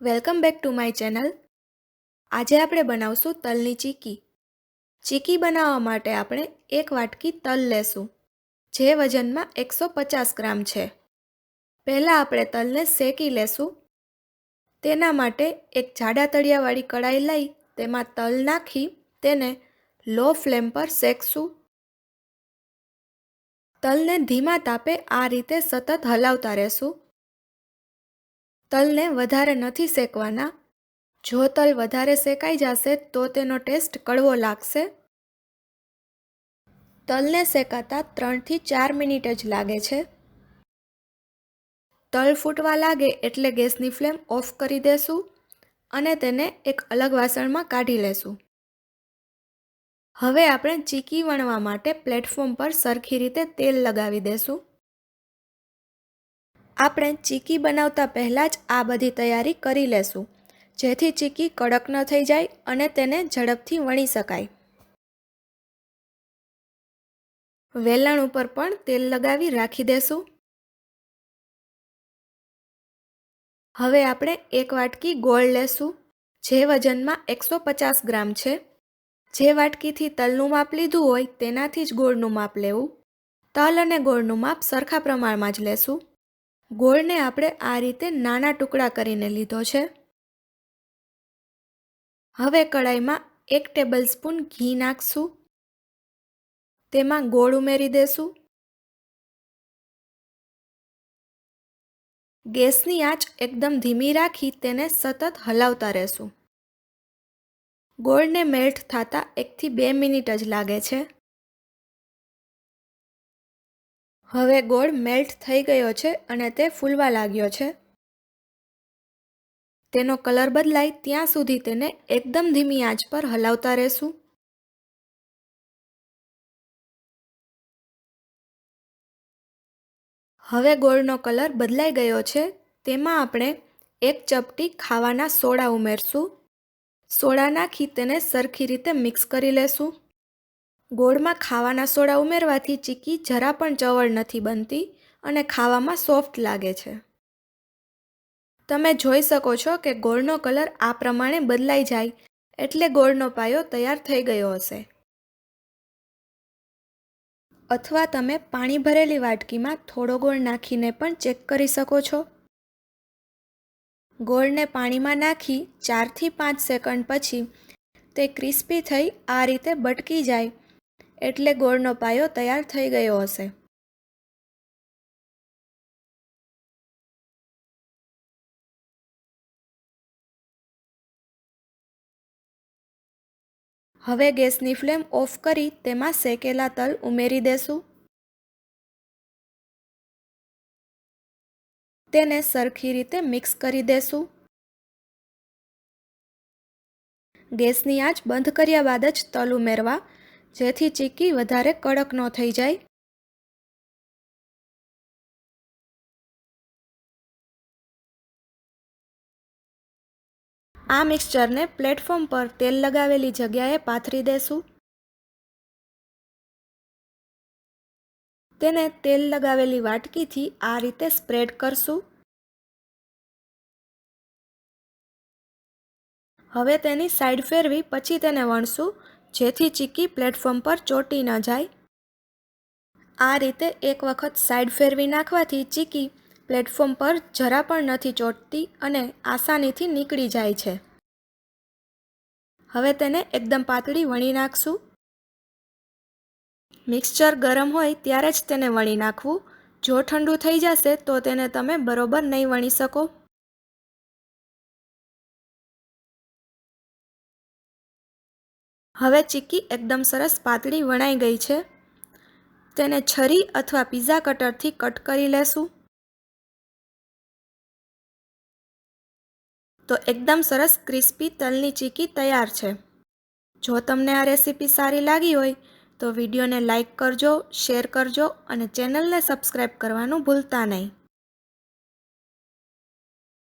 Welcome back to my channel. આજે આપણે બનાવશું તલની ચીકી. ચીકી બનાવવા માટે આપણે 1 વાટકી તલ લેશું, જે વજનમાં 150 ગ્રામ છે. પહેલાં આપણે તલને શેકી લેશું. તેના માટે એક જાડા તળિયાવાળી કડાઈ લઈ તેમાં તલ નાખી તેને લો ફ્લેમ પર શેકશું. તલને ધીમા તાપે આ રીતે સતત હલાવતા રહેશું. તલને વધારે નથી શેકવાના. જો તલ વધારે શેકાઈ જશે તો તેનો ટેસ્ટ કડવો લાગશે. તલને શેકાતા 3 થી 4 મિનિટ જ લાગે છે. તલ ફૂટવા લાગે એટલે ગેસની ફ્લેમ ઓફ કરી દેશું અને તેને એક અલગ વાસણમાં કાઢી લેશું. હવે આપણે ચીકી વણવા માટે પ્લેટફોર્મ પર સરખી રીતે તેલ લગાવી દેશું. આપણે ચીકી બનાવતા પહેલાં જ આ બધી તૈયારી કરી લેશું, જેથી ચીકી કડક ન થઈ જાય અને તેને ઝડપથી વણી શકાય. વેલણ ઉપર પણ તેલ લગાવી રાખી દેશું. હવે આપણે 1 વાટકી ગોળ લેશું, જે વજનમાં 150 ગ્રામ છે. જે વાટકીથી તલનું માપ લીધું હોય તેનાથી જ ગોળનું માપ લેવું. તલ અને ગોળનું માપ સરખા પ્રમાણમાં જ લેશું. ગોળને આપણે આ રીતે નાના ટુકડા કરીને લીધો છે. હવે કડાઈમાં 1 ટેબલસ્પૂન ઘી નાખશું. તેમાં ગોળ ઉમેરી દેશું. ગેસની આંચ એકદમ ધીમી રાખી તેને સતત હલાવતા રહેશું. ગોળને મેલ્ટ થતાં 1 થી 2 મિનિટ જ લાગે છે. હવે ગોળ મેલ્ટ થઈ ગયો છે અને તે ફૂલવા લાગ્યો છે. તેનો કલર બદલાય ત્યાં સુધી તેને એકદમ ધીમી આંચ પર હલાવતા રહેશું. હવે ગોળનો કલર બદલાઈ ગયો છે. તેમાં આપણે 1 ચપટી ખાવાના સોડા ઉમેરશું. સોડા નાખી તેને સરખી રીતે મિક્સ કરી લેશું. ગોળમાં ખાવાના સોડા ઉમેરવાથી ચીકી જરા પણ ચવળ નથી બનતી અને ખાવામાં સોફ્ટ લાગે છે. તમે જોઈ શકો છો કે ગોળનો કલર આ પ્રમાણે બદલાઈ જાય એટલે ગોળનો પાયો તૈયાર થઈ ગયો હશે. અથવા તમે પાણી ભરેલી વાટકીમાં થોડો ગોળ નાખીને પણ ચેક કરી શકો છો. ગોળને પાણીમાં નાખી 4 થી 5 સેકન્ડ પછી તે ક્રિસ્પી થઈ આ રીતે બટકી જાય એટલે ગોળનો પાયો તૈયાર થઈ ગયો હશે. હવે ગેસની ફ્લેમ ઓફ કરી તેમાં શેકેલા તલ ઉમેરી દેશું. તેને સરખી રીતે મિક્સ કરી દેશું. ગેસની આંચ બંધ કર્યા બાદ જ તલ ઉમેરવા, જેથી ચીકી વધારે કડક ન થઈ જાય. આ મિક્સચરને પ્લેટફોર્મ પર તેલ લગાવેલી જગ્યાએ પાથરી દેશું. તેને તેલ લગાવેલી વાટકીથી આ રીતે સ્પ્રેડ કરશું. હવે તેની સાઈડ ફેરવી પછી તેને વણશું, જેથી ચીકી પ્લેટફોર્મ પર ચોંટી ન જાય. આ રીતે એક વખત સાઈડ ફેરવી નાખવાથી ચીકી પ્લેટફોર્મ પર જરા પણ નથી ચોંટતી અને આસાનીથી નીકળી જાય છે. હવે તેને એકદમ પાતળી વણી નાખશું. મિક્સચર ગરમ હોય ત્યારે જ તેને વણી નાખવું. જો ઠંડુ થઈ જશે તો તેને તમે બરોબર નહીં વણી શકો. હવે ચીકી એકદમ સરસ પાતળી વણાઈ ગઈ છે. તેને છરી અથવા પિઝા કટરથી કટ કરી લેશું. તો એકદમ સરસ ક્રિસ્પી તલની ચીકી તૈયાર છે. જો તમને આ રેસીપી સારી લાગી હોય તો વિડીયોને લાઈક કરજો, શેર કરજો અને ચેનલને સબસ્ક્રાઈબ કરવાનું ભૂલતા નહીં.